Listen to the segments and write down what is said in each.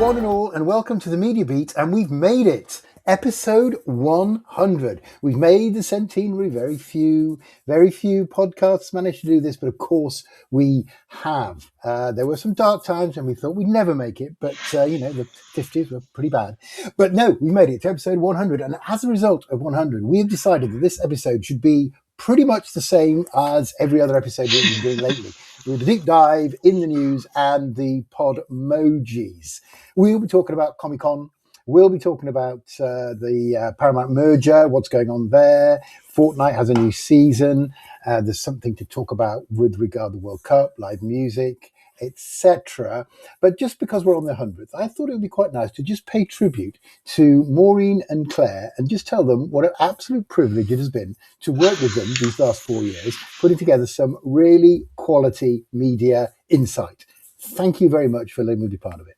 one and all, and welcome to the Media Beat, and we've made it. Episode 100. We've made the centenary. Very few podcasts managed to do this, but of course we have. There were some dark times and we thought we'd never make it, but the 50s were pretty bad. But no, we made it to episode 100, and as a result of 100, we have decided that this episode should be pretty much the same as every other episode we've been doing lately, with a deep dive in the news and the Podmojis. We'll be talking about Comic-Con. We'll be talking about the Paramount merger, what's going on there. Fortnite has a new season. There's something to talk about with regard to the World Cup, live music, etc. But just because we're on the 100th, I thought it would be quite nice to just pay tribute to Maureen and Claire and just tell them what an absolute privilege it has been to work with them these last 4 years, putting together some really quality media insight. Thank you very much for letting me be part of it.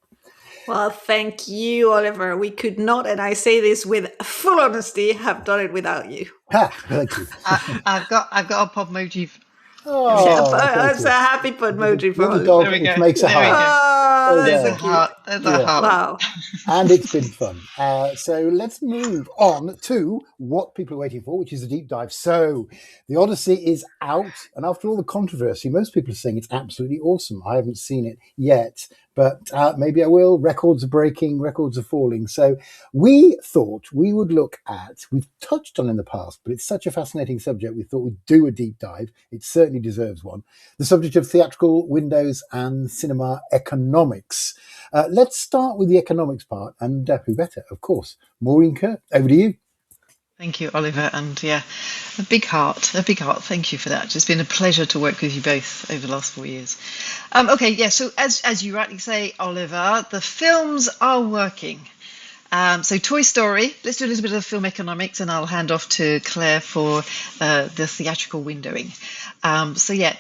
Well, thank you, Oliver. We could not, and I say this with full honesty, have done it without you. Thank you. I've got a Podmoji. Oh, that's a happy Podmoji for the dog, which makes a heart. There's a heart. There's a heart. Wow. And it's been fun. So let's move on to what people are waiting for, which is a deep dive. So the Odyssey is out, and after all the controversy, most people are saying it's absolutely awesome. I haven't seen it yet, but maybe I will. Records are breaking, records are falling. So we thought we would look at, we've touched on in the past, but it's such a fascinating subject, we thought we'd do a deep dive. It certainly deserves one. The subject of theatrical windows and cinema economics. Let's start with the economics part, and who better, of course, Maureen Kerr. Over to you. Thank you, Oliver. And yeah, a big heart. Thank you for that. It's been a pleasure to work with you both over the last 4 years. So as you rightly say, Oliver, the films are working. So Toy Story, let's do a little bit of film economics, and I'll hand off to Claire for the theatrical windowing.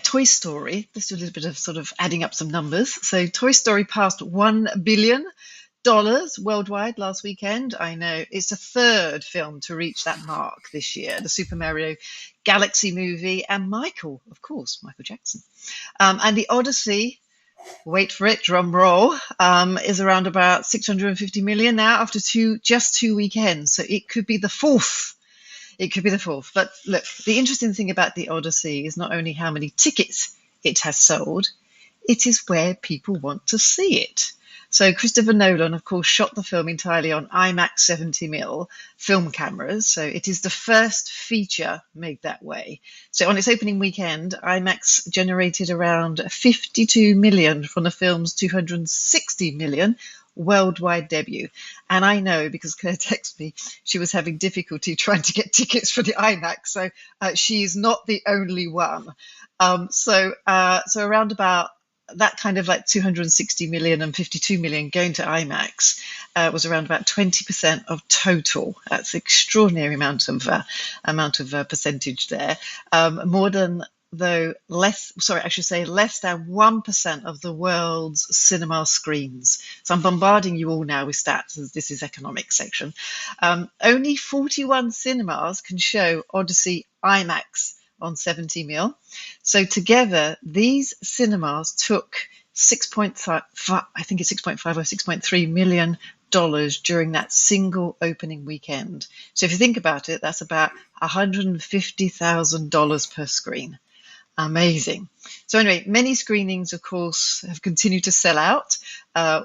Toy Story, let's do a little bit of sort of adding up some numbers. So Toy Story passed $1 billion worldwide last weekend. I know it's the third film to reach that mark this year. The Super Mario Galaxy movie and Michael Jackson. And the Odyssey, wait for it, drum roll, is around about 650 million now after just two weekends. So it could be the fourth. But look, the interesting thing about the Odyssey is not only how many tickets it has sold, it is where people want to see it. So Christopher Nolan, of course, shot the film entirely on IMAX 70mm film cameras. So it is the first feature made that way. So on its opening weekend, IMAX generated around 52 million from the film's 260 million worldwide debut. And I know because Claire texted me, she was having difficulty trying to get tickets for the IMAX. So she's not the only one. So around about that kind of like 260 million and 52 million going to IMAX was around about 20% of total. That's an extraordinary amount of percentage there. Less than 1% of the world's cinema screens. So I'm bombarding you all now with stats, as this is economics section. Only 41 cinemas can show Odyssey IMAX on 70mm. So together, these cinemas took $6.5 or $6.3 million during that single opening weekend. So if you think about it, that's about $150,000 per screen. Amazing. So anyway, many screenings, of course, have continued to sell out.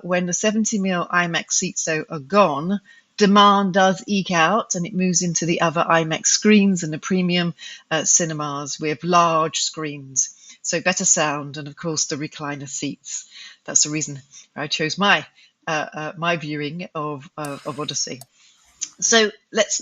When the 70mm IMAX seats, though, are gone, demand does eke out, and it moves into the other IMAX screens and the premium cinemas with large screens. So better sound and, of course, the recliner seats. That's the reason I chose my viewing of Odyssey. So let's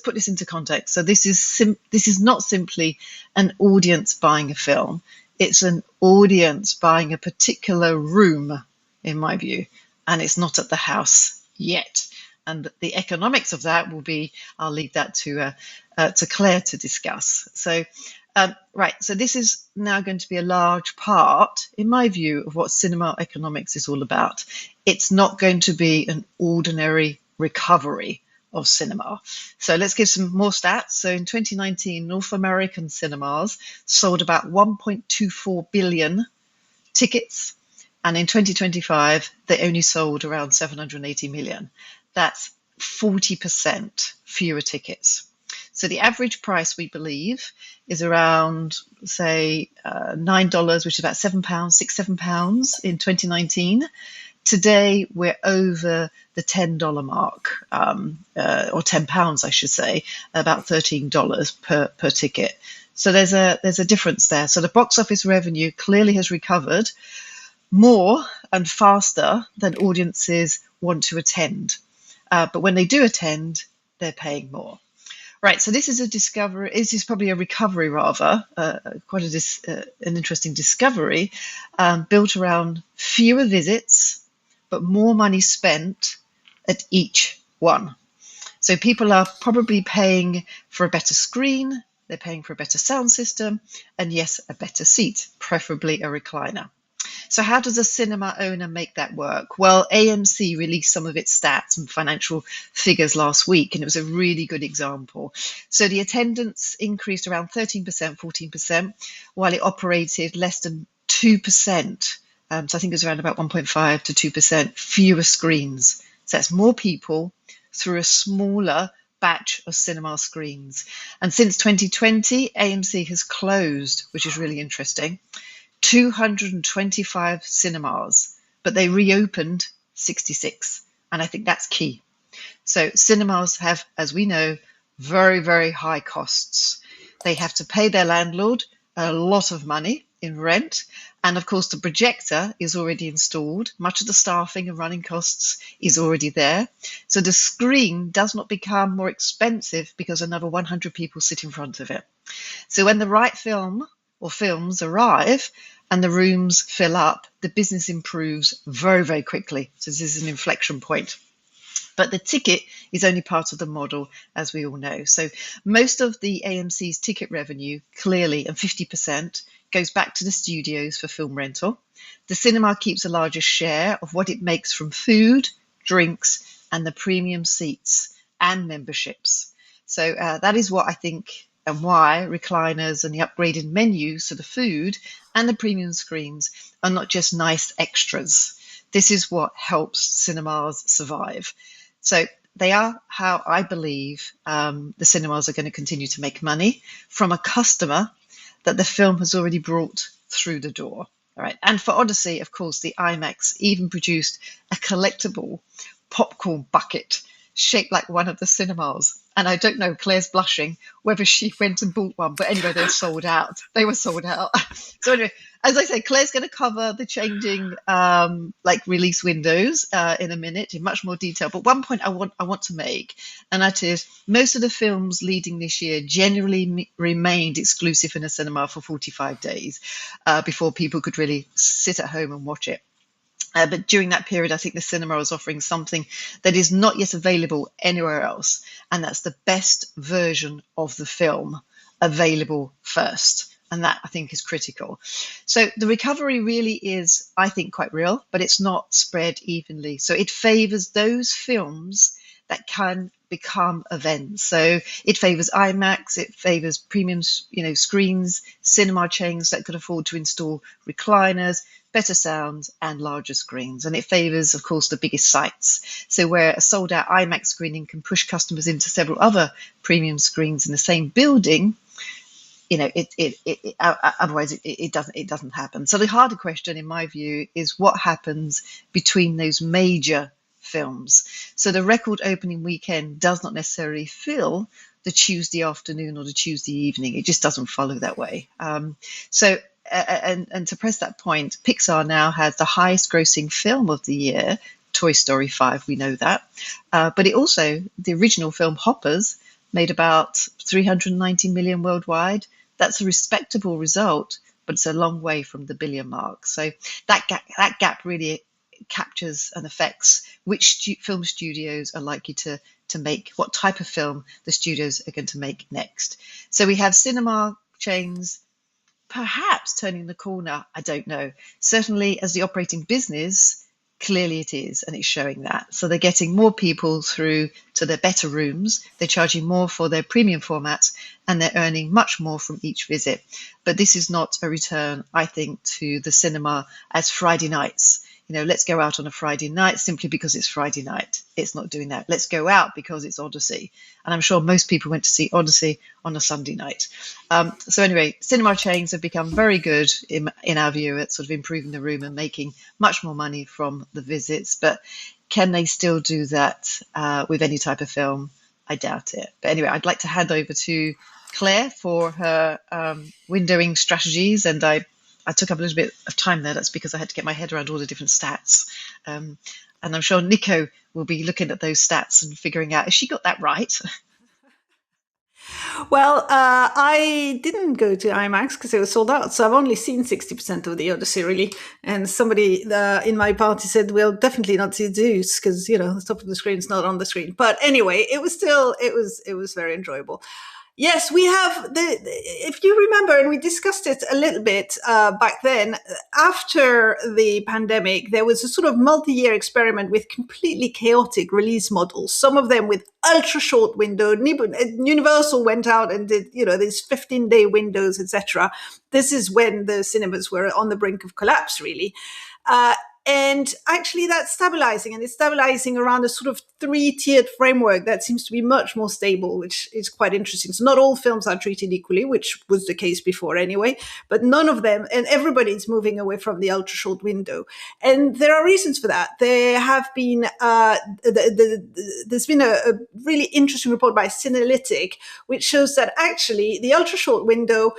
put this into context. So this is not simply an audience buying a film. It's an audience buying a particular room, in my view, and it's not at the house yet. And the economics of that will be, I'll leave that to Claire to discuss. So, so this is now going to be a large part, in my view, of what cinema economics is all about. It's not going to be an ordinary recovery of cinema. So let's give some more stats. So in 2019, North American cinemas sold about 1.24 billion tickets. And in 2025, they only sold around 780 million. That's 40% fewer tickets. So the average price, we believe, is around, say, $9, which is about £7, £6, £7 in 2019. Today, we're over the $10 mark, or £10, I should say, about $13 per ticket. So there's a difference there. So the box office revenue clearly has recovered more and faster than audiences want to attend. But when they do attend, they're paying more. Right, so this is a discovery. This is probably a recovery, rather, quite an interesting discovery, built around fewer visits, but more money spent at each one. So people are probably paying for a better screen, they're paying for a better sound system, and yes, a better seat, preferably a recliner. So how does a cinema owner make that work? Well, AMC released some of its stats and financial figures last week, and it was a really good example. So the attendance increased around 13%, 14%, while it operated less than 2%. So I think it was around about 1.5 to 2% fewer screens. So that's more people through a smaller batch of cinema screens. And since 2020, AMC has closed, which is really interesting, 225 cinemas, but they reopened 66. And I think that's key. So cinemas have, as we know, very, very high costs. They have to pay their landlord a lot of money in rent. And of course, the projector is already installed. Much of the staffing and running costs is already there. So the screen does not become more expensive because another 100 people sit in front of it. So when the right film or films arrive and the rooms fill up, the business improves very, very quickly. So this is an inflection point. But the ticket is only part of the model, as we all know. So most of the AMC's ticket revenue, clearly, and 50%, goes back to the studios for film rental. The cinema keeps the largest share of what it makes from food, drinks, and the premium seats and memberships. So that is what I think and why recliners and the upgraded menus for the food and the premium screens are not just nice extras. This is what helps cinemas survive. So they are how I believe the cinemas are going to continue to make money from a customer that the film has already brought through the door. All right. And for Odyssey, of course, the IMAX even produced a collectible popcorn bucket shaped like one of the cinemas. And I don't know, Claire's blushing, whether she went and bought one. But anyway, they were sold out. So anyway, as I say, Claire's going to cover the changing release windows in a minute in much more detail. But one point I want to make, and that is most of the films leading this year generally remained exclusive in a cinema for 45 days before people could really sit at home and watch it. But during that period, I think the cinema is offering something that is not yet available anywhere else. And that's the best version of the film available first. And that, I think, is critical. So the recovery really is, I think, quite real, but it's not spread evenly. So it favors those films that can become events. So it favors IMAX, it favors premium, screens, cinema chains that could afford to install recliners, better sound and larger screens. And it favors, of course, the biggest sites. So where a sold out IMAX screening can push customers into several other premium screens in the same building, otherwise it doesn't happen. So the harder question, in my view, is what happens between those major films. So the record opening weekend does not necessarily fill the Tuesday afternoon or the Tuesday evening. It just doesn't follow that way. And to press that point, Pixar now has the highest grossing film of the year, Toy Story 5, we know that. But it also, the original film Hoppers, made about 390 million worldwide. That's a respectable result, but it's a long way from the billion mark. So that gap really captures and affects which film studios are likely to make, what type of film the studios are going to make next. So we have cinema chains perhaps turning the corner, I don't know. Certainly as the operating business, Clearly it is, and it's showing that. So they're getting more people through to their better rooms. They're charging more for their premium formats, and they're earning much more from each visit. But this is not a return, I think, to the cinema as Friday nights. Let's go out on a Friday night simply because it's Friday night. It's not doing that. Let's go out because it's Odyssey. And I'm sure most people went to see Odyssey on a Sunday night. So anyway, cinema chains have become very good in our view at sort of improving the room and making much more money from the visits. But can they still do that with any type of film? I doubt it. But anyway, I'd like to hand over to Claire for her windowing strategies. And I took up a little bit of time there. That's because I had to get my head around all the different stats. And I'm sure Nico will be looking at those stats and figuring out, has she got that right? Well, I didn't go to IMAX because it was sold out. So I've only seen 60% of the Odyssey, really. And somebody in my party said, we'll definitely not see Zeus because, the top of the screen's not on the screen. But anyway, it was very enjoyable. Yes, we have if you remember, and we discussed it a little bit back then, after the pandemic, there was a sort of multi-year experiment with completely chaotic release models, some of them with ultra short window. Universal went out and did, these 15-day windows, etc. This is when the cinemas were on the brink of collapse, really. And actually that's stabilizing, and it's stabilizing around a sort of 3-tiered framework that seems to be much more stable, which is quite interesting. So not all films are treated equally, which was the case before anyway, but none of them, and everybody's moving away from the ultra short window. And there are reasons for that. There have been, there's been a really interesting report by Cinelytic, which shows that actually the ultra short window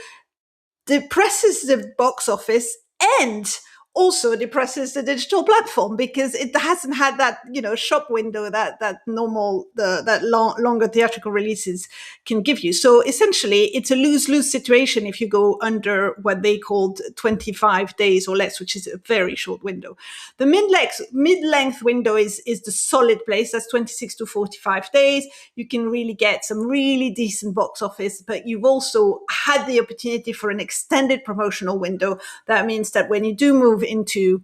depresses the box office and also depresses the digital platform because it hasn't had that, shop window that normal, that longer theatrical releases can give you. So essentially it's a lose-lose situation if you go under what they called 25 days or less, which is a very short window. The mid-length window is the solid place. That's 26 to 45 days. You can really get some really decent box office, but you've also had the opportunity for an extended promotional window. That means that when you do move into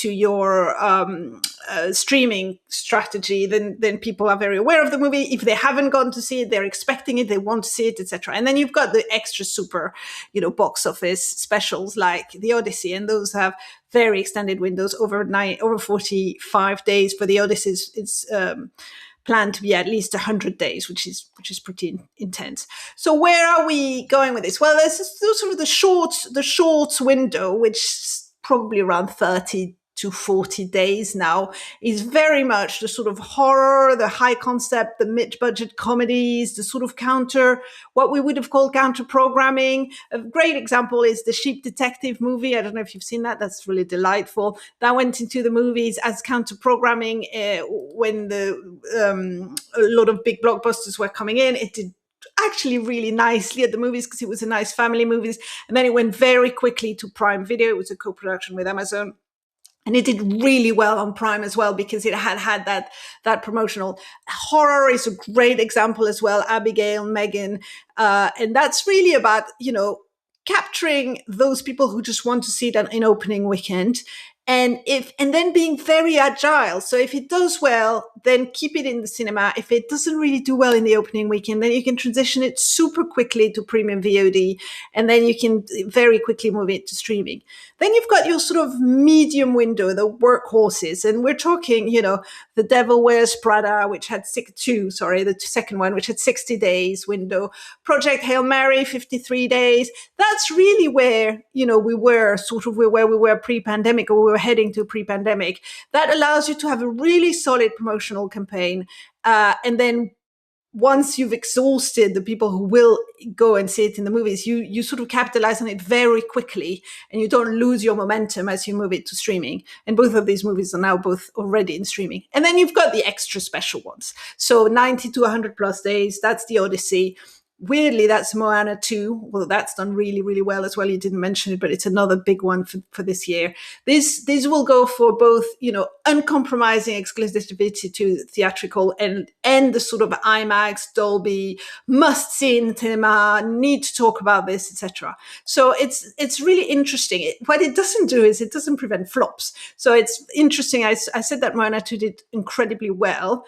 your streaming strategy, then people are very aware of the movie. If they haven't gone to see it, they're expecting it, they want to see it, etc. And then you've got the extra super, box office specials like the Odyssey, and those have very extended windows over 45 days. For the Odyssey, it's planned to be at least 100 days, which is pretty intense. So where are we going with this? Well, there's sort of the short window, which is probably around 30 to 40 days now, is very much the sort of horror, the high concept, the mid-budget comedies, the sort of what we would have called counter programming. A great example is the Sheep Detective movie. I don't know if you've seen that. That's really delightful. That went into the movies as counter programming when a lot of big blockbusters were coming in. It did actually really nicely at the movies because it was a nice family movies. And then it went very quickly to Prime Video. It was a co-production with Amazon. And it did really well on Prime as well because it had that promotional. Horror is a great example as well. Abigail, Megan. And that's really about, capturing those people who just want to see it in opening weekend. And then being very agile. So if it does well, then keep it in the cinema. If it doesn't really do well in the opening weekend, then you can transition it super quickly to premium VOD. And then you can very quickly move it to streaming. Then you've got your sort of medium window, the workhorses. And we're talking, The Devil Wears Prada, which had the second one, which had 60 days window. Project Hail Mary, 53 days. That's really where, we were where we were pre-pandemic, or we were heading to pre-pandemic. That allows you to have a really solid promotional campaign. And then once you've exhausted the people who will go and see it in the movies, you sort of capitalize on it very quickly, and you don't lose your momentum as you move it to streaming. And both of these movies are now both already in streaming. And then you've got the extra special ones. So 90 to 100 plus days, that's the Odyssey. Weirdly, that's Moana 2. Well, that's done really, really well as well. You didn't mention it, but it's another big one for this year. This will go for both, uncompromising exclusivity to theatrical and the sort of IMAX, Dolby, must see in cinema, need to talk about this, etc. So it's really interesting. What it doesn't do is it doesn't prevent flops. So it's interesting. I said that Moana 2 did incredibly well.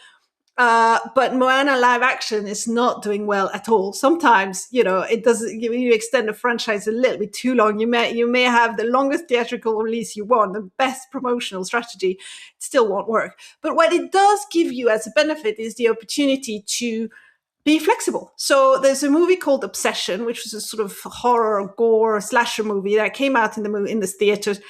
But Moana live action is not doing well at all. Sometimes, it doesn't. You extend the franchise a little bit too long. You may have the longest theatrical release you want, the best promotional strategy, it still won't work. But what it does give you as a benefit is the opportunity to be flexible. So there's a movie called Obsession, which was a sort of horror, gore, slasher movie that came out in the theaters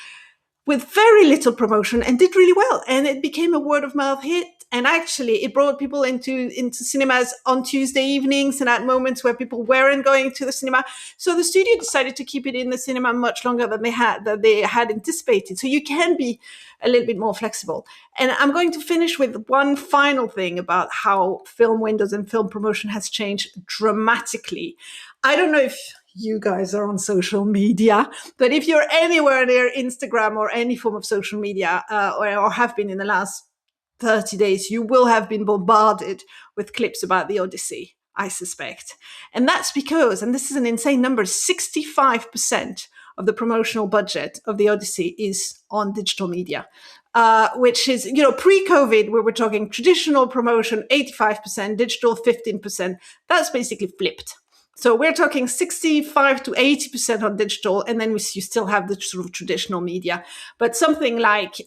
with very little promotion and did really well. And it became a word of mouth hit. And actually, it brought people into cinemas on Tuesday evenings and at moments where people weren't going to the cinema. So the studio decided to keep it in the cinema much longer than they had anticipated. So you can be a little bit more flexible. And I'm going to finish with one final thing about how film windows and film promotion has changed dramatically. I don't know if you guys are on social media, but if you're anywhere near Instagram or any form of social media, or have been in the last 30 days, you will have been bombarded with clips about the Odyssey, I suspect. And that's because, and this is an insane number, 65% of the promotional budget of the Odyssey is on digital media. Which is, pre-COVID, where we're talking traditional promotion, 85%, digital 15%. That's basically flipped. So we're talking 65 to 80% on digital, and then you still have the sort of traditional media. But something like,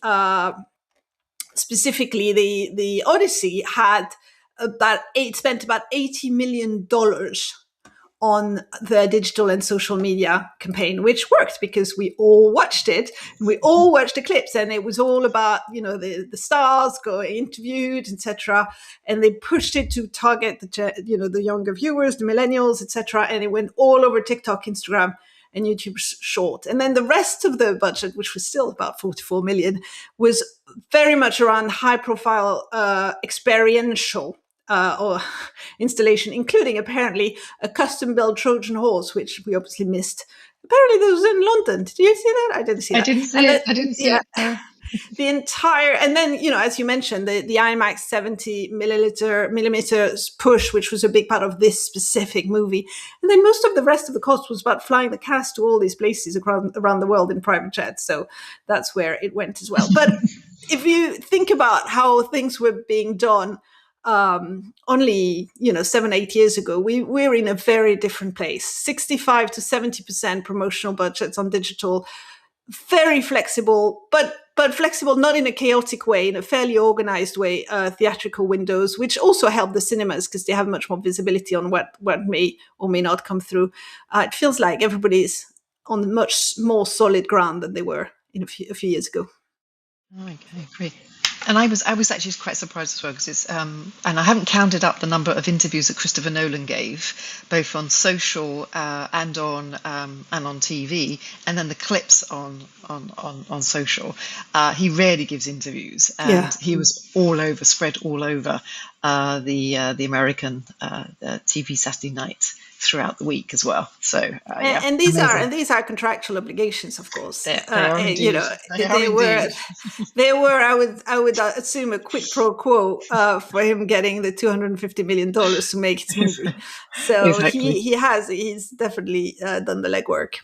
specifically, the Odyssey spent about $80 million on the digital and social media campaign, which worked because we all watched it and we all watched the clips, and it was all about, the stars going interviewed, etc. And they pushed it to target the younger viewers, the millennials, etc. And it went all over TikTok, Instagram, and YouTube Short. And then the rest of the budget, which was still about 44 million, was very much around high profile experiential or installation, including apparently a custom-built Trojan horse, which we obviously missed. Apparently, that was in London. Did you see that? I didn't see that. I didn't see it. The entire, and then, as you mentioned, the IMAX 70 millimeters push, which was a big part of this specific movie. And then most of the rest of the cost was about flying the cast to all these places around the world in private jets. So that's where it went as well. But if you think about how things were being done, only 7-8 years ago, we're in a very different place. 65 to 70% promotional budgets on digital, very flexible, but flexible not in a chaotic way, in a fairly organized way. Theatrical windows, which also help the cinemas because they have much more visibility on what may or may not come through. It feels like everybody's on much more solid ground than they were a few years ago. Okay, great. And I was actually quite surprised as well, because it's and I haven't counted up the number of interviews that Christopher Nolan gave, both on social and on TV, and then the clips on social. He rarely gives interviews, and he was spread all over the American TV Saturday night throughout the week as well. So and these are contractual obligations, of course. They were I would assume a quid pro quo for him getting the $250 million to make his movie. So exactly. He's definitely done the legwork.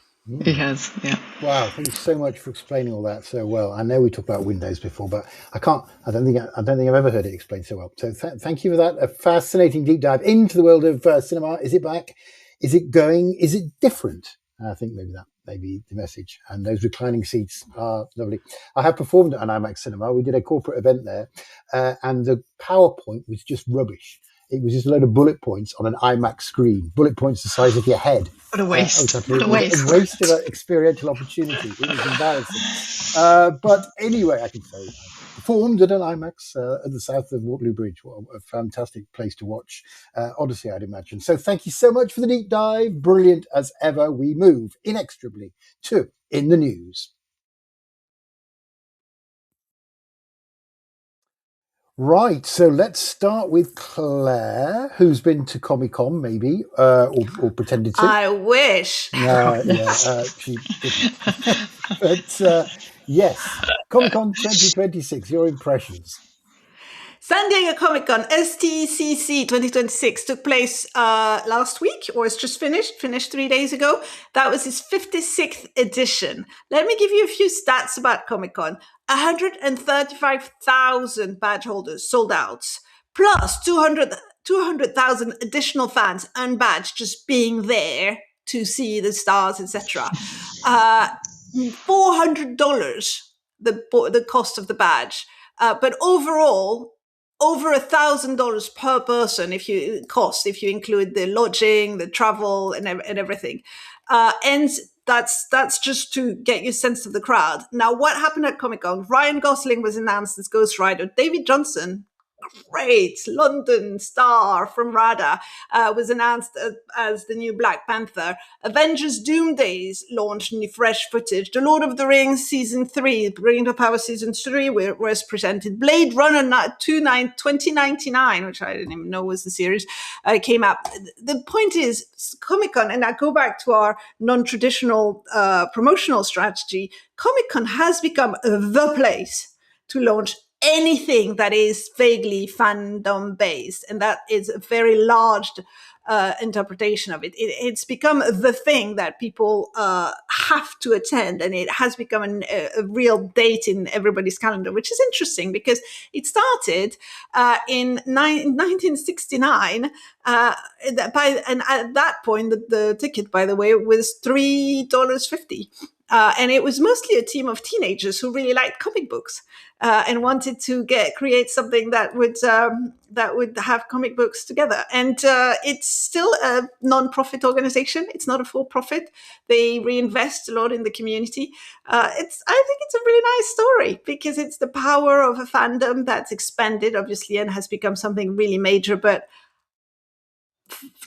He has, yeah. Wow, thank you so much for explaining all that so well. I know we talked about Windows before, but I don't think I've ever heard it explained so well. So thank you for that. A fascinating deep dive into the world of cinema. Is it back? Is it going? Is it different? I think maybe that may be the message. And those reclining seats are lovely. I have performed at an IMAX cinema. We did a corporate event there, and the PowerPoint was just rubbish. It was just a load of bullet points on an IMAX screen, bullet points the size of your head. What a waste. What a waste of an experiential opportunity. It was embarrassing. But anyway, I can say I performed at an IMAX at the south of Waterloo Bridge. What a fantastic place to watch Odyssey, I'd imagine. So thank you so much for the deep dive. Brilliant as ever. We move inexorably to In the News. Right, so let's start with Claire, who's been to Comic-Con, maybe, or pretended to. I wish. She didn't. But yes, Comic-Con 2026, your impressions. San Diego Comic Con STCC 2026 took place last week, or it's just finished 3 days ago. That was its 56th edition. Let me give you a few stats about Comic Con. 135,000 badge holders sold out, plus 200,000 additional fans unbadged just being there to see the stars, etc. $400 the cost of the badge, but overall over $1,000 per person if you include the lodging, the travel, and everything. And that's just to get you a sense of the crowd. Now, what happened at Comic-Con? Ryan Gosling was announced as Ghost Rider. David Johnson, great London star from RADA, was announced as the new Black Panther. Avengers Doomdays launched new fresh footage. The Lord of the Rings Season 3, Ring of Power Season 3 was presented. Blade Runner 2099, which I didn't even know was the series, came out. The point is, Comic-Con, and I go back to our non-traditional promotional strategy, Comic-Con has become the place to launch anything that is vaguely fandom based, and that is a very large interpretation of it. It's become the thing that people have to attend, and it has become a real date in everybody's calendar, which is interesting because it started in 1969. And at that point, the ticket, by the way, was $3.50. And it was mostly a team of teenagers who really liked comic books and wanted to create something that would have comic books together. And it's still a non-profit organization. It's not a for-profit. They reinvest a lot in the community. I think it's a really nice story because it's the power of a fandom that's expanded, obviously, and has become something really major. But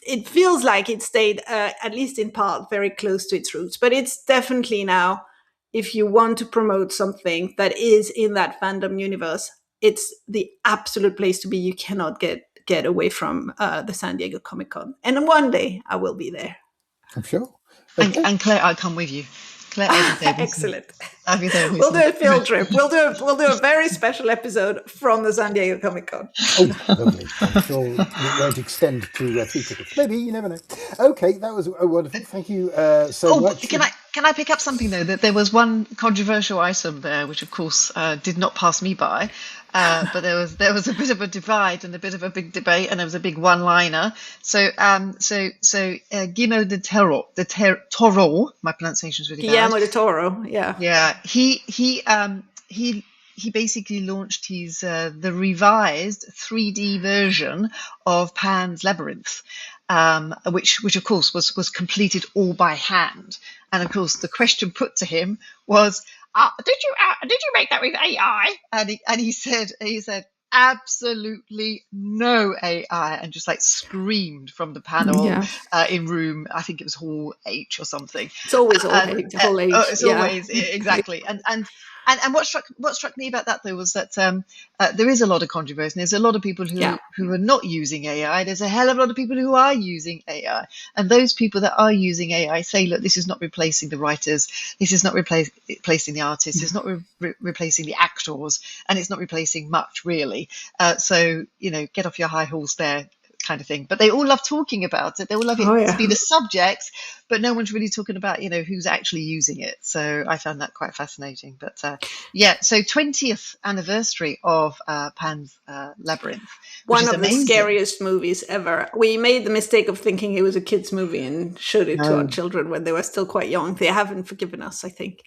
it feels like it stayed, at least in part, very close to its roots. But it's definitely now, if you want to promote something that is in that fandom universe, it's the absolute place to be. You cannot get away from the San Diego Comic Con. And one day I will be there. I'm sure. Okay. And Claire, I'll come with you. Claire, excellent. I'll be there. We'll do a field trip. We'll do a very special episode from the San Diego Comic Con. Oh, lovely! I'm sure it won't extend to 3 tickets. Maybe, you never know. Okay, that was wonderful. Thank you so much. Can I pick up something though? That there was one controversial item there, which of course did not pass me by. But there was a bit of a divide and a bit of a big debate, and there was a big one-liner. So Guillermo del Toro, my pronunciation is really bad. Guillermo del Toro, yeah. Yeah, he basically launched his the revised 3D version of Pan's Labyrinth, which of course was completed all by hand. And of course, the question put to him was, did you make that with AI? And he said absolutely no AI, and just like screamed from the panel in room, I think it was Hall H or something. It's always Hall H. It's always exactly. And what struck me about that though was that there is a lot of controversy. There's a lot of people who are not using AI. There's a hell of a lot of people who are using AI, and those people that are using AI say, look, this is not replacing the writers, this is not replacing the artists, it's not replacing the actors, and it's not replacing much really. So get off your high horse there, kind of thing. But they all love talking about it. They all love it to be the subjects, but no one's really talking about who's actually using it. So I found that quite fascinating. But so 20th anniversary of Pan's Labyrinth, one of the scariest movies ever. We made the mistake of thinking it was a kids movie and showed it to our children when they were still quite young. They haven't forgiven us, I think.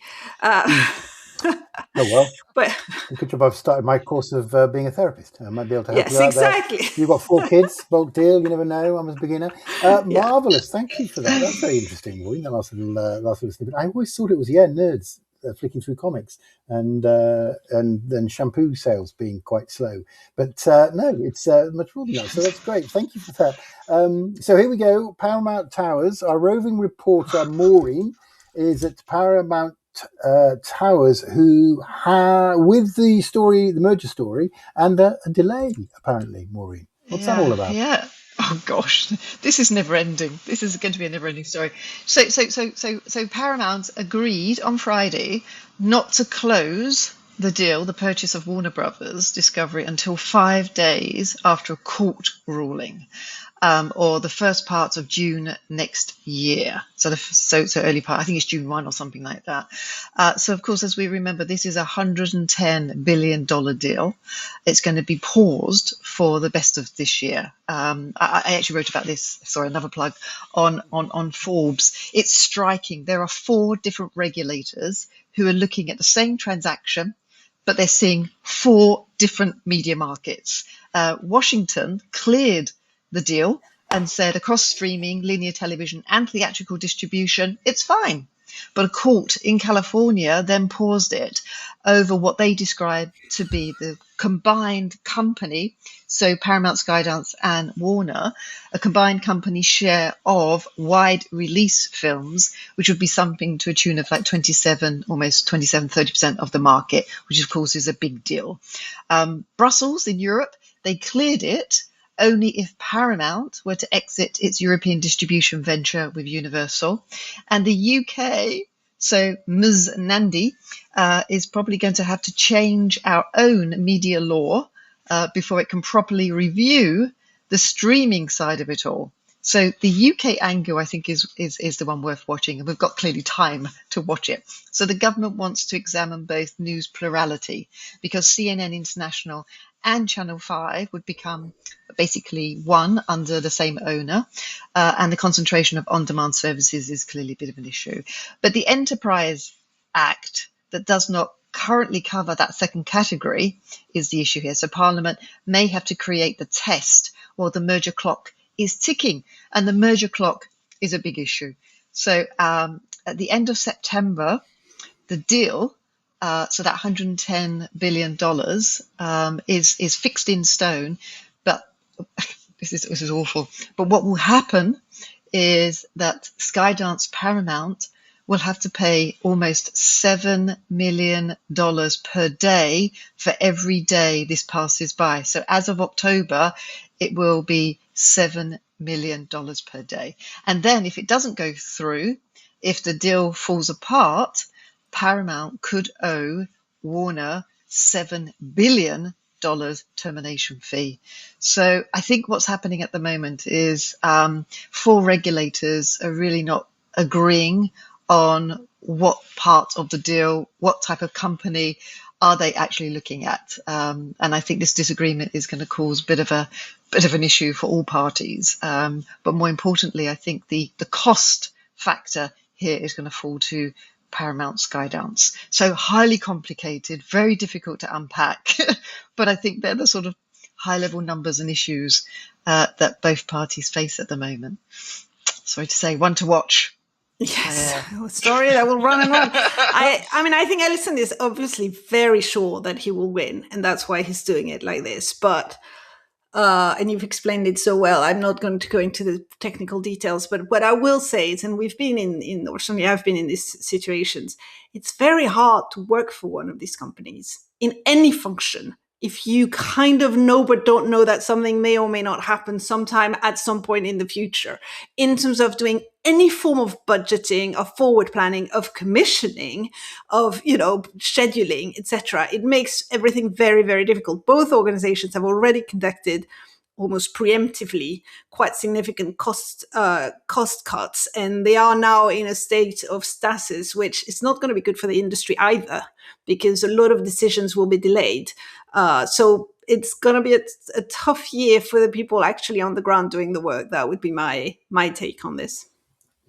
Oh well, but good job. I've started my course of being a therapist. I might be able to help you out. Yes, exactly. There. You've got 4 kids, bulk deal. You never know. I'm a beginner. Marvelous. Thank you for that. That's very interesting, Maureen. That last little snippet. I always thought it was nerds flicking through comics and then shampoo sales being quite slow. But no, it's much more than that. So that's great. Thank you for that. So here we go. Paramount Towers. Our roving reporter Maureen is at Paramount Towers, who with the merger story, and a delay apparently. Maureen, what's that all about? Yeah. Oh gosh, this is never ending. This is going to be a never ending story. So Paramount agreed on Friday not to close the deal, the purchase of Warner Brothers Discovery, until 5 days after a court ruling. Or the first part of June next year. So early part, I think it's June 1 or something like that. So of course, as we remember, this is a $110 billion deal. It's going to be paused for the best of this year. I actually wrote about this, sorry, another plug, on Forbes. It's striking. There are 4 different regulators who are looking at the same transaction, but they're seeing 4 different media markets. Washington cleared the deal and said across streaming, linear television and theatrical distribution, it's fine. But a court in California then paused it over what they described to be the combined company, so Paramount, Skydance and Warner, a combined company share of wide release films, which would be something to a tune of like 30% of the market, which of course is a big deal. Brussels in Europe, they cleared it only if Paramount were to exit its European distribution venture with Universal. And the UK, so Ms. Nandi, is probably going to have to change our own media law before it can properly review the streaming side of it all. So the UK angle, I think, is the one worth watching, and we've got clearly time to watch it. So the government wants to examine both news plurality, because CNN International and Channel 5 would become basically one under the same owner, and the concentration of on-demand services is clearly a bit of an issue. But the Enterprise Act that does not currently cover that second category is the issue here. So Parliament may have to create the test while the merger clock is ticking, and the merger clock is a big issue. So at the end of September, the deal, so that $110 billion is fixed in stone, but this is awful. But what will happen is that Skydance Paramount will have to pay almost $7 million per day for every day this passes by. So as of October, it will be $7 million per day. And then if it doesn't go through, if the deal falls apart, Paramount could owe Warner $7 billion termination fee. So I think what's happening at the moment is 4 regulators are really not agreeing on what part of the deal, what type of company are they actually looking at. And I think this disagreement is going to cause a bit of an issue for all parties. But more importantly, I think the cost factor here is going to fall to Paramount Skydance. So highly complicated, very difficult to unpack. But I think they're the sort of high-level numbers and issues that both parties face at the moment. Sorry to say, one to watch. Yes, a story that will run and run. I mean, I think Ellison is obviously very sure that he will win, and that's why he's doing it like this. But and you've explained it so well, I'm not going to go into the technical details. But what I will say is, and we've been in or certainly I've been in these situations, it's very hard to work for one of these companies in any function if you kind of know but don't know that something may or may not happen sometime at some point in the future, in terms of doing any form of budgeting, of forward planning, of commissioning, of scheduling, etc. It makes everything very, very difficult. Both organizations have already conducted almost preemptively quite significant cost cuts, and they are now in a state of stasis, which is not going to be good for the industry either, because a lot of decisions will be delayed. So it's going to be a tough year for the people actually on the ground doing the work. That would be my take on this.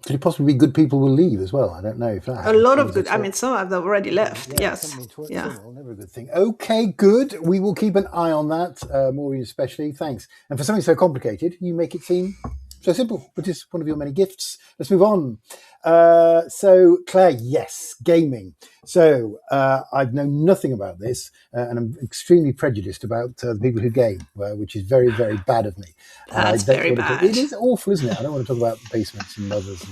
Could it possibly be good people will leave as well? I don't know if that happens. A lot of good. I mean, some have already left. Yeah, yes. Well, never a good thing. Okay, good. We will keep an eye on that, Maureen especially. Thanks. And for something so complicated, you make it seem so simple, which is one of your many gifts. Let's move on. So, Claire, yes, gaming. So, I've known nothing about this, and I'm extremely prejudiced about the people who game, which is very, very bad of me. That's very bad. It is awful, isn't it? I don't want to talk about basements and mothers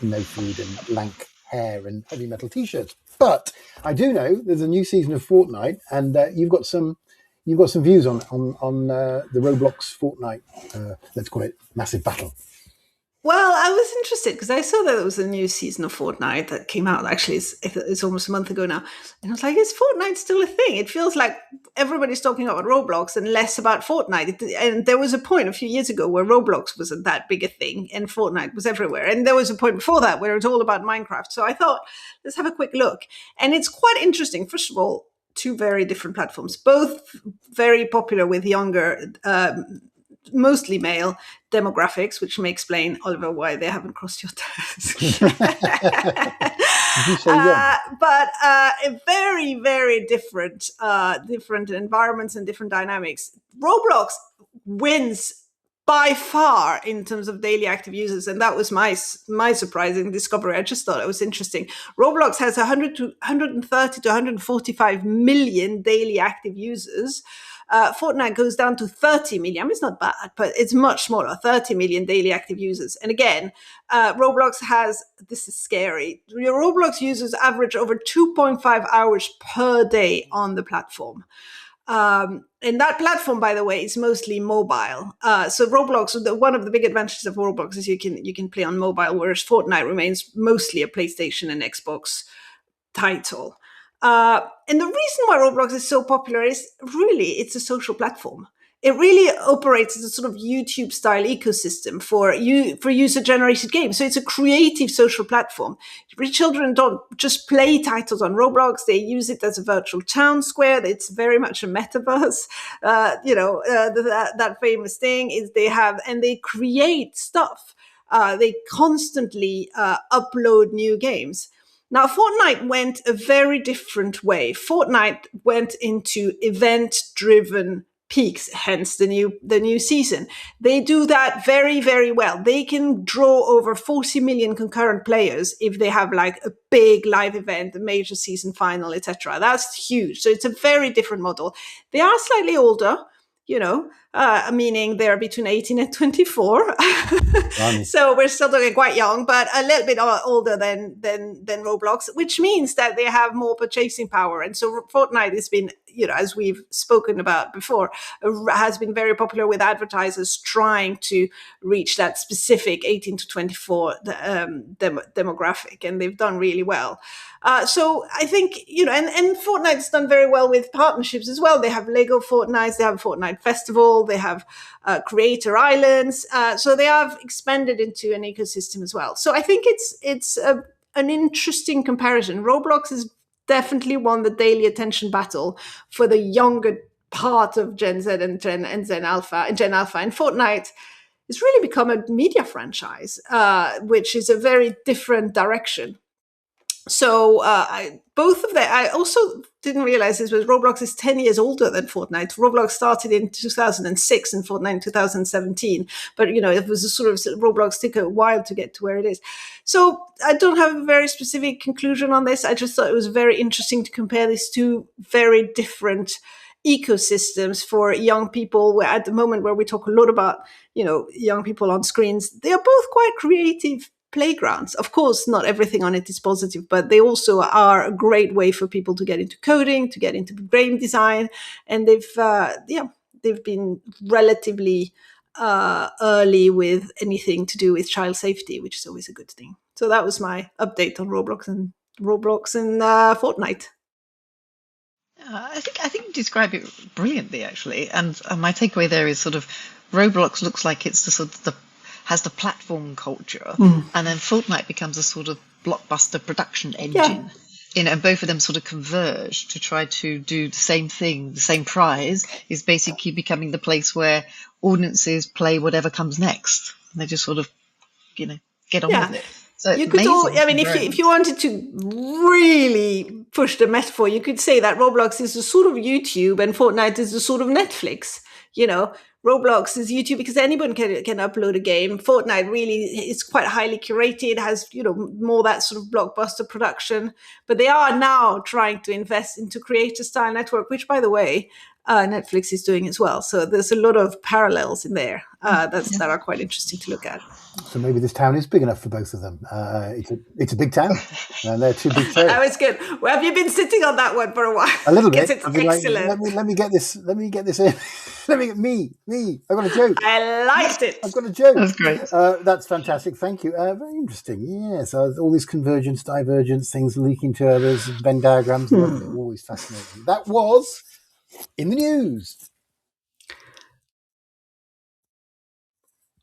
and no food and lank hair and heavy metal T-shirts. But I do know there's a new season of Fortnite, and you've got some views on the Roblox Fortnite. Let's call it massive battle. Well, I was interested because I saw that there was a new season of Fortnite that came out. Actually, it's almost a month ago now. And I was like, is Fortnite still a thing? It feels like everybody's talking about Roblox and less about Fortnite. And there was a point a few years ago where Roblox wasn't that big a thing and Fortnite was everywhere. And there was a point before that where it was all about Minecraft. So I thought, let's have a quick look. And it's quite interesting. First of all, two very different platforms, both very popular with younger mostly male demographics, which may explain, Oliver, why they haven't crossed your desk. But very, very different environments and different dynamics. Roblox wins by far in terms of daily active users, and that was my surprising discovery. I just thought it was interesting. Roblox has 130 to 145 million daily active users. Fortnite goes down to 30 million. I mean, it's not bad, but it's much smaller, 30 million daily active users. And again, Roblox has, this is scary, your Roblox users average over 2.5 hours per day on the platform. And that platform, by the way, is mostly mobile. So Roblox, one of the big advantages of Roblox is you can play on mobile, whereas Fortnite remains mostly a PlayStation and Xbox title. And the reason why Roblox is so popular is really it's a social platform. It really operates as a sort of YouTube-style ecosystem for user-generated games. So it's a creative social platform. Children don't just play titles on Roblox; they use it as a virtual town square. It's very much a metaverse. That famous thing is they create stuff. They constantly upload new games. Now, Fortnite went a very different way. Fortnite went into event-driven peaks, hence the new season. They do that very, very well. They can draw over 40 million concurrent players if they have like a big live event, a major season final, etc. That's huge. So it's a very different model. They are slightly older, meaning they're between 18 and 24. So we're still talking quite young, but a little bit older than Roblox, which means that they have more purchasing power. And so Fortnite has been, as we've spoken about before, has been very popular with advertisers trying to reach that specific 18 to 24 demographic, and they've done really well. So I think, and Fortnite's done very well with partnerships as well. They have Lego Fortnite, they have a Fortnite Festival, they have Creator Islands. So they have expanded into an ecosystem as well. So I think it's an interesting comparison. Roblox has definitely won the daily attention battle for the younger part of Gen Z and Gen Alpha. And Fortnite has really become a media franchise, which is a very different direction. So both of them, I also didn't realize this, was Roblox is 10 years older than Fortnite. Roblox started in 2006 and Fortnite in 2017. But, it was a sort of, Roblox took a while to get to where it is. So I don't have a very specific conclusion on this. I just thought it was very interesting to compare these two very different ecosystems for young people, where at the moment where we talk a lot about, young people on screens, they are both quite creative playgrounds. Of course, not everything on it is positive, but they also are a great way for people to get into coding, to get into game design, and they've been relatively early with anything to do with child safety, which is always a good thing. So that was my update on Roblox and Fortnite. I think you describe it brilliantly, actually. And my takeaway there is sort of Roblox looks like it's has the platform culture, and then Fortnite becomes a sort of blockbuster production engine. Yeah. And both of them sort of converge to try to do the same thing. The same prize is basically becoming the place where audiences play whatever comes next. And they just sort of, get on with it. So you could if you wanted to really push the metaphor, you could say that Roblox is a sort of YouTube and Fortnite is a sort of Netflix. Roblox is YouTube because anyone can upload a game. Fortnite really is quite highly curated, has more that sort of blockbuster production. But they are now trying to invest into creator style network, which, by the way, Netflix is doing as well. So there's a lot of parallels in there that are quite interesting to look at. So maybe this town is big enough for both of them. It's a big town, and they're two big players. That was good. Well, have you been sitting on that one for a while? A little bit. It's excellent. Like, let me get this. Let me get this in. Let me get me. I've got a joke. I liked it. I've got a joke. That's great. That's fantastic. Thank you. Very interesting. Yes, all these convergence, divergence, things leaking to others, Venn diagrams. Always fascinating. That was in the news.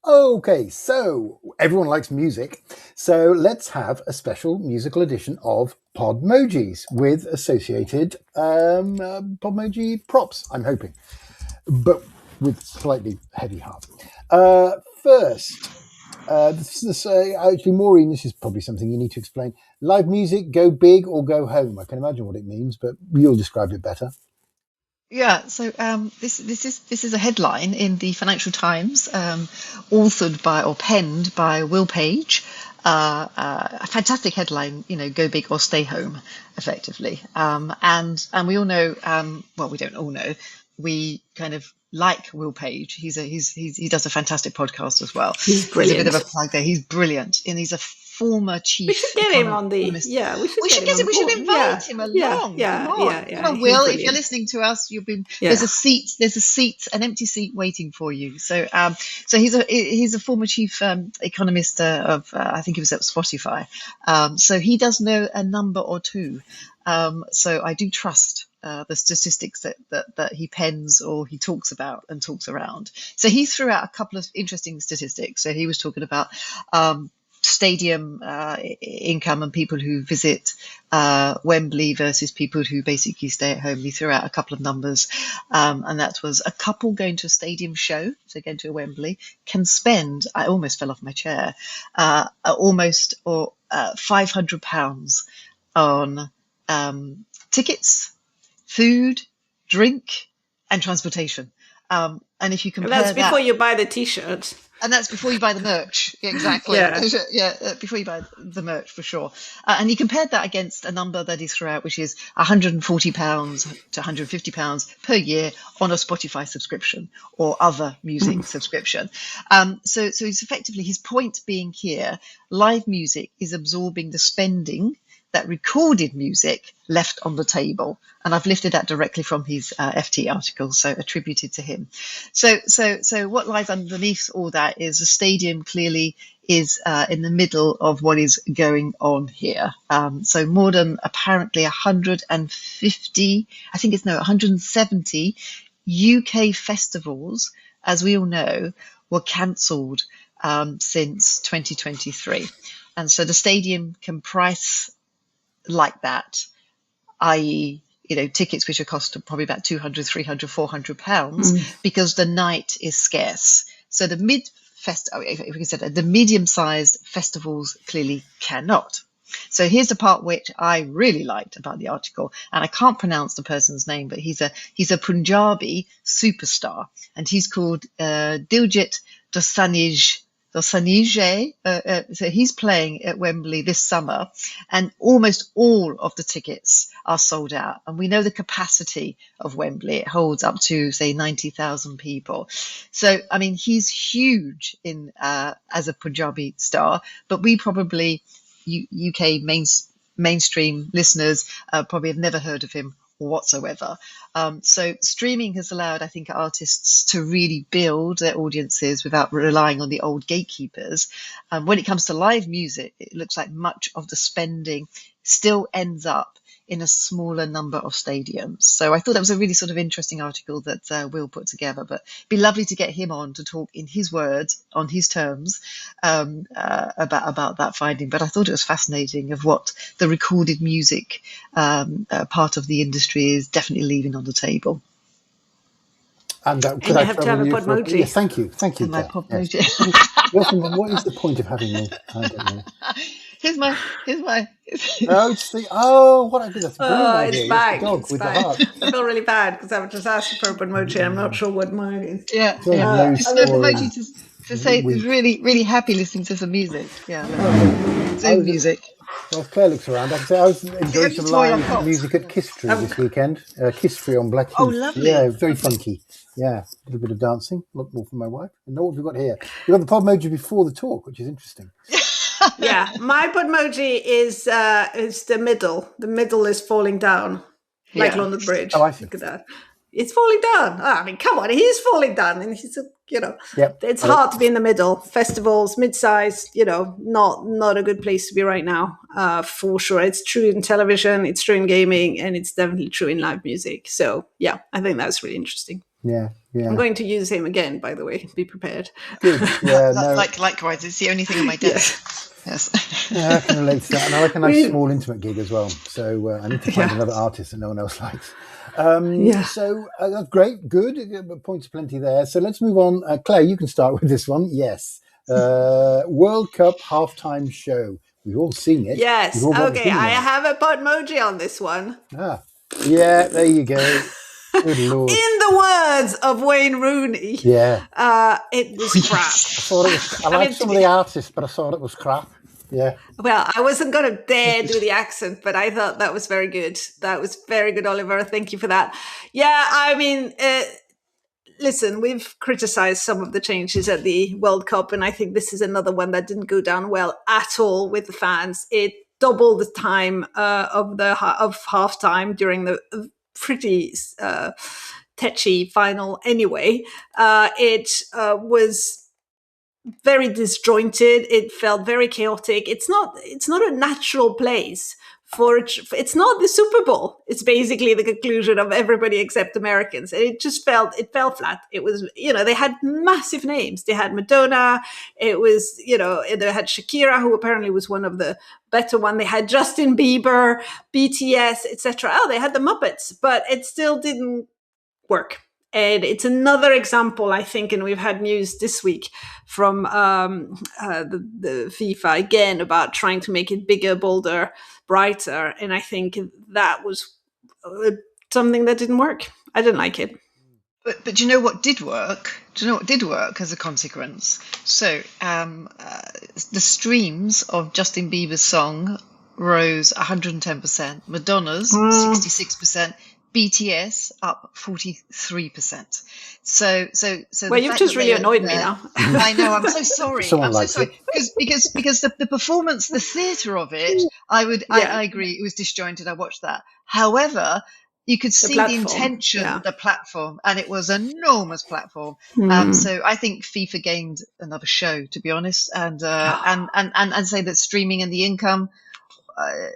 Okay, so everyone likes music, so let's have a special musical edition of Podmojis with associated Podmoji props, I'm hoping, but with slightly heavy heart. First, actually, Maureen, this is probably something you need to explain. Live music, go big or go home. I can imagine what it means, but you'll describe it better. Yeah, so this is a headline in the Financial Times, authored by or penned by Will Page. A fantastic headline, go big or stay home, effectively. And we all know, well, we don't all know, we kind of like Will Page. He does a fantastic podcast as well. He's brilliant. There's a bit of a plug there. He's brilliant, and he's a former chief. We should get him on the. Yeah, we should invite him along. Yeah. Come on, Will, if you're listening to us, there's a seat, an empty seat waiting for you. So he's a former chief economist of I think he was at Spotify. So he does know a number or two. So I do trust the statistics that he pens or he talks about and talks around. So he threw out a couple of interesting statistics. So he was talking about stadium income and people who visit Wembley versus people who basically stay at home. He threw out a couple of numbers, and that was a couple going to a stadium show, so going to a Wembley, can spend, I almost fell off my chair, almost £500 on tickets, food, drink, and transportation. And if you compare that's before you buy the T-shirt. And that's before you buy the merch. Exactly. Before you buy the merch, for sure. And he compared that against a number that he threw out, which is £140 to £150 per year on a Spotify subscription or other music subscription. So it's effectively, his point being here, live music is absorbing the spending that recorded music left on the table. And I've lifted that directly from his FT article, so attributed to him. So what lies underneath all that is the stadium clearly is in the middle of what is going on here. So more than apparently 170 UK festivals, as we all know, were cancelled since 2023. And so the stadium can price like that, i.e., tickets which are cost probably about £200, £300, £400 because the night is scarce. So the medium-sized festivals clearly cannot. So here's the part which I really liked about the article, and I can't pronounce the person's name, but he's a Punjabi superstar, and he's called Diljit Dosanjh. So he's playing at Wembley this summer, and almost all of the tickets are sold out. And we know the capacity of Wembley; it holds up to, say, 90,000 people. So, I mean, he's huge in as a Punjabi star, but we probably UK mainstream listeners probably have never heard of him whatsoever. So streaming has allowed, I think, artists to really build their audiences without relying on the old gatekeepers. When it comes to live music, it looks like much of the spending still ends up in a smaller number of stadiums. So I thought that was a really sort of interesting article that Will put together, but it'd be lovely to get him on to talk in his words, on his terms, about that finding. But I thought it was fascinating of what the recorded music part of the industry is definitely leaving on the table. And you have to have a Podmoji. Yeah, thank you. My Podmoji. Yes. What is the point of having me? I don't know. Here's my. Oh, it's the what I did. That's a brilliant Oh, idea. it's It's the back. dog It's with the back. heart. I feel really bad because I was just asking for a Podmoji. I'm not sure what mine is. Yeah, It's like yeah. low Just an scoring emoji to say it's week. really, really happy listening to some music. Yeah, I Zoom was, music. well, Claire looks around. I can say I was enjoying The some only toy I've live got. music at Kistry this weekend. Kistry on Oh, Blackheath. lovely. Yeah, very funky. Yeah, a little bit of dancing. A lot more from my wife. And what have we got here? We've got the Podmoji before the talk, which is interesting. Yeah, my Podmoji is the middle. The middle is falling down, like Yeah. London Bridge. Oh, I see. Look at that. It's falling down. I mean, come on, he's falling down, and he's Yep. it's hard to be in the middle. Festivals, mid-size, not a good place to be right now, for sure. It's true in television, it's true in gaming, and it's definitely true in live music. So yeah, I think that's really interesting. Yeah. I'm going to use him again, by the way. Be prepared. Good. Yeah. No. Likewise, it's the only thing on my desk. Yes. Yeah, I can relate to that, and I like a nice small intimate gig as well. So I need to find another artist that no one else likes. So that's great, good. Points plenty there. So let's move on. Claire, you can start with this one. Yes, World Cup halftime show. We've all seen it. Yes. We've all got Okay, the I theme have a Podmoji on this one. Yeah, there you go. Good Lord. In the words of Wayne Rooney, it was crap. I liked some of the artists, but I thought it was crap. Yeah. Well, I wasn't going to dare do the accent, but I thought that was very good. That was very good, Oliver. Thank you for that. Yeah, I mean, listen, we've criticized some of the changes at the World Cup, and I think this is another one that didn't go down well at all with the fans. It doubled the time of halftime during the pretty tetchy final anyway. It was very disjointed. It felt very chaotic. It's not a natural place for it's not the Super Bowl. It's basically the conclusion of everybody except Americans. And it fell flat. It was, they had massive names. They had Madonna. It was, they had Shakira, who apparently was one of the better one. They had Justin Bieber, BTS, etc. Oh, they had the Muppets, but it still didn't work. And it's another example, I think, and we've had news this week from the FIFA again about trying to make it bigger, bolder, brighter. And I think that was something that didn't work. I didn't like it. But do you know what did work? Do you know what did work as a consequence? So the streams of Justin Bieber's song rose 110%, Madonna's 66%. BTS up 43%. So. Well, you've just really annoyed me now. I know. I'm so sorry. Someone I'm so sorry because the performance, the theatre of it, I agree. It was disjointed. I watched that. However, you could see the intention, the platform, and it was an enormous platform. So I think FIFA gained another show, to be honest, and say that streaming and the income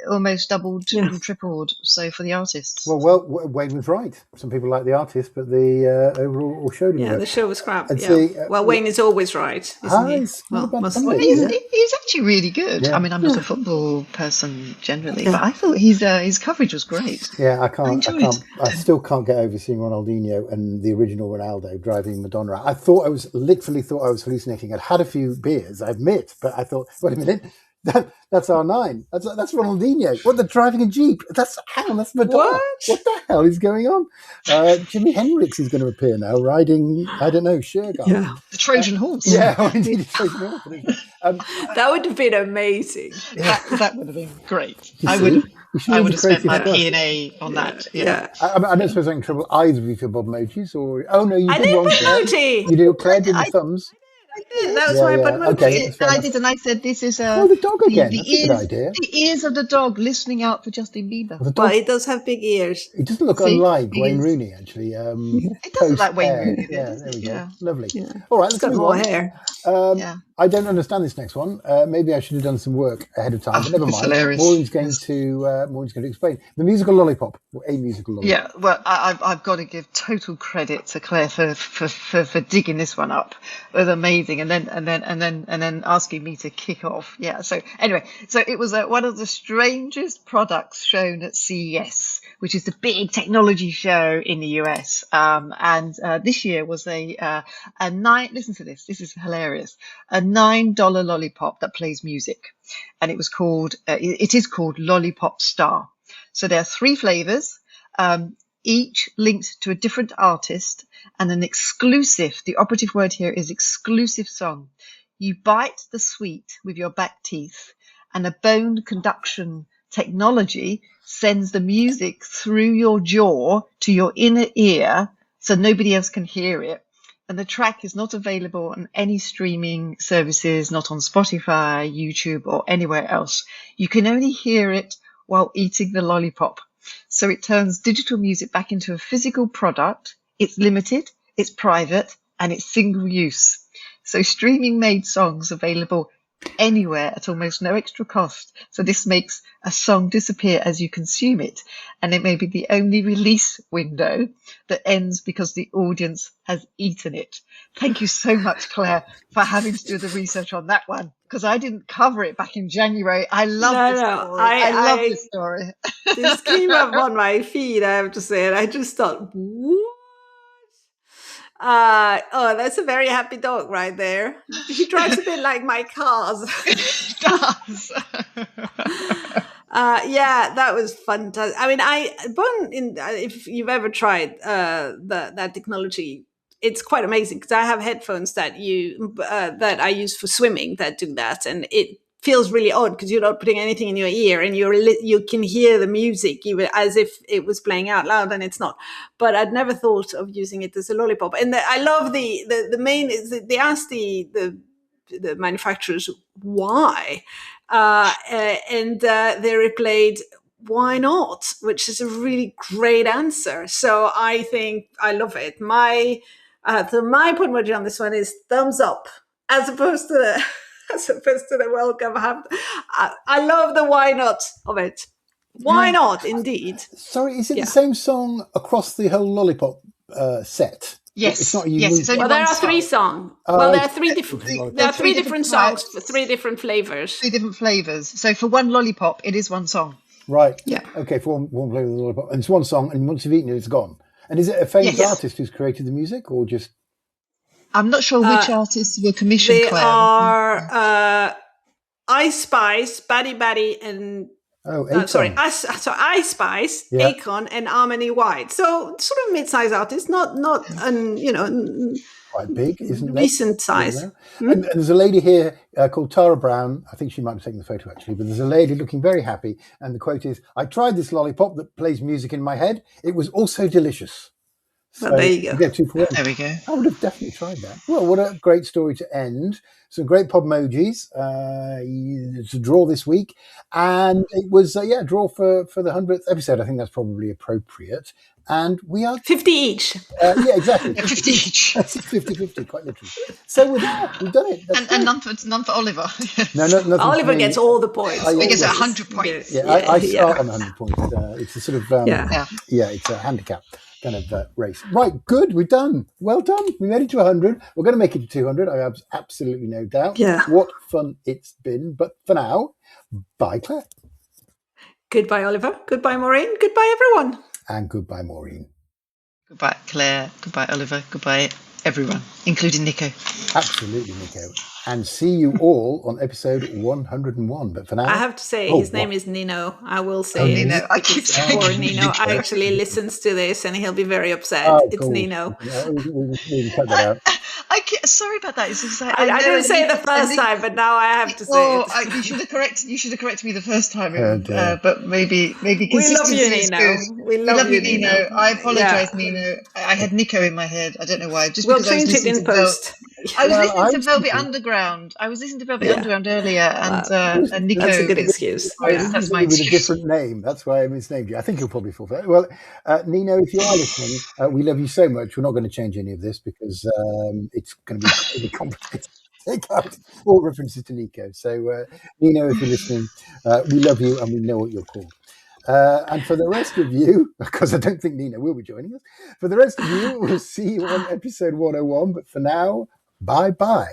almost doubled and tripled. So for the artists. Well, Wayne was right. Some people like the artist, but the overall show didn't work. The show was crap. Wayne is always right, isn't he? He's actually really good. Yeah. I mean, I'm not a football person generally, but I thought his coverage was great. Yeah, I still can't get over seeing Ronaldinho and the original Ronaldo driving Madonna. I literally thought I was hallucinating. I'd had a few beers, I admit, but I thought, wait a minute. That's R9. That's Ronaldinho. What, they're driving a Jeep? That's Madonna. What the hell is going on? Jimi Hendrix is going to appear now, riding, I don't know, Shergar. Yeah, the Trojan horse. Yeah, indeed, it's Trojan horse. That would have been amazing. That would have been great. I would have spent my P&A on that. Yeah. I don't suppose I'm in trouble either of you for Podmojis, or no, you did one. Podmoji. You did. Claire did the thumbs. That was my Podmoji. Okay, and I did, and I said, "This is the dog again. That's a good idea. The ears of the dog listening out for Justin Bieber." Well, it does have big ears. It doesn't look unlike Wayne Rooney, actually. It doesn't look like Wayne Rooney. Yeah, there we go. Lovely. Yeah. All right, let's got more hair. I don't understand this next one. Maybe I should have done some work ahead of time, but never mind. Hilarious. Maureen's going to explain the musical Lollipop, or a musical Lollipop. Yeah, well, I've got to give total credit to Claire for digging this one up. It was amazing, and then asking me to kick off. Yeah. So anyway, it was one of the strangest products shown at CES, which is the big technology show in the US. And this year was a night. Listen to this. This is hilarious. A $9 lollipop that plays music, and it is called Lollipop Star. So there are 3 flavors, each linked to a different artist, and an exclusive, the operative word here is exclusive song. You bite the sweet with your back teeth, and a bone conduction technology sends the music through your jaw to your inner ear so nobody else can hear it. And the track is not available on any streaming services, not on Spotify, YouTube, or anywhere else. You can only hear it while eating the lollipop. So it turns digital music back into a physical product. It's limited, it's private, and it's single use. So streaming made songs available anywhere at almost no extra cost. So this makes a song disappear as you consume it, and it may be the only release window that ends because the audience has eaten it. Thank you so much, Claire, for having to do the research on that one, because I didn't cover it back in January. I love this story. I love this story. This came up on my feed, I have to say, and I just thought, what? That's a very happy dog right there. He drives a bit like my cars. It does. Yeah, that was fantastic. I mean, if you've ever tried that technology, it's quite amazing, because I have headphones that I use for swimming that do that, and it feels really odd because you're not putting anything in your ear, and you can hear the music even as if it was playing out loud, and it's not. But I'd never thought of using it as a lollipop. And I love the main is that they asked the manufacturers why, and they replied, why not? Which is a really great answer. So I think I love it. My Podmoji on this one is thumbs up, as opposed to the welcome. I love the why not of it. Why not, indeed. Sorry, is it the same song across the whole Lollipop set? Yes. It's not a unique. Yes, well, there are 3 songs. Well, there are 3 different. There are 3 different songs for 3 different flavors. 3 different flavors. So for one lollipop, it is one song. Right. Yeah. Okay, for one flavor of the Lollipop, and it's one song, and once you've eaten it, it's gone. And is it a famous artist who's created the music, or just? I'm not sure which artists were commissioned, They Claire. are Ice Spice, Batty, and Ice Spice, Akon, and Harmony White. So sort of mid-size artists, not quite big, isn't it? Decent size. And there's a lady here called Tara Brown. I think she might have taken the photo actually, but there's a lady looking very happy, and the quote is, "I tried this lollipop that plays music in my head. It was also delicious." So there you go. Get 2 for 1. There we go. I would have definitely tried that. Well, what a great story to end. Some great Podmojis. It's a draw this week. And it was, a draw for the 100th episode. I think that's probably appropriate. And we are... 50 each. Yeah, exactly. 50 each. 50-50, quite literally. So with that, we've done it. And none for Oliver. Nothing Oliver gets all the points. He gets 100 points. I start on 100 points. It's a sort of... it's a handicap kind of race. Right, good, we're done. Well done. We made it to 100. We're going to make it to 200. I have absolutely no doubt. Yeah. What fun it's been. But for now, bye, Claire. Goodbye, Oliver. Goodbye, Maureen. Goodbye, everyone. And goodbye, Maureen. Goodbye, Claire. Goodbye, Oliver. Goodbye, everyone, including Nico. Absolutely, Nico. And see you all on episode 101. But for now, I have to say, his name is Nino. I will say Nino. I keep saying poor Nino actually listens to this, and he'll be very upset. It's cool. Nino. Yeah, we cut that out. Sorry about that. It's just like, I didn't say it the first time, but now I have to say it. You should have corrected me the first time, but maybe we love consistency you, is Nino. good. We love you, Nino. I apologise, Nino. I had Nico in my head. I don't know why. We'll change it in post. I was listening to Velvet Underground. Earlier, and Nico. That's a good excuse. That's my excuse. With a different name. That's why I misnamed you. I think you'll probably fall for it. Well, Nino, if you are listening, we love you so much. We're not going to change any of this because it's going to be really complicated. Take out all references to Nico. So, Nino, if you're listening, we love you and we know what you're called. And for the rest of you, because I don't think Nino will be joining us, for the rest of you, we'll see you on episode 101. But for now, bye-bye.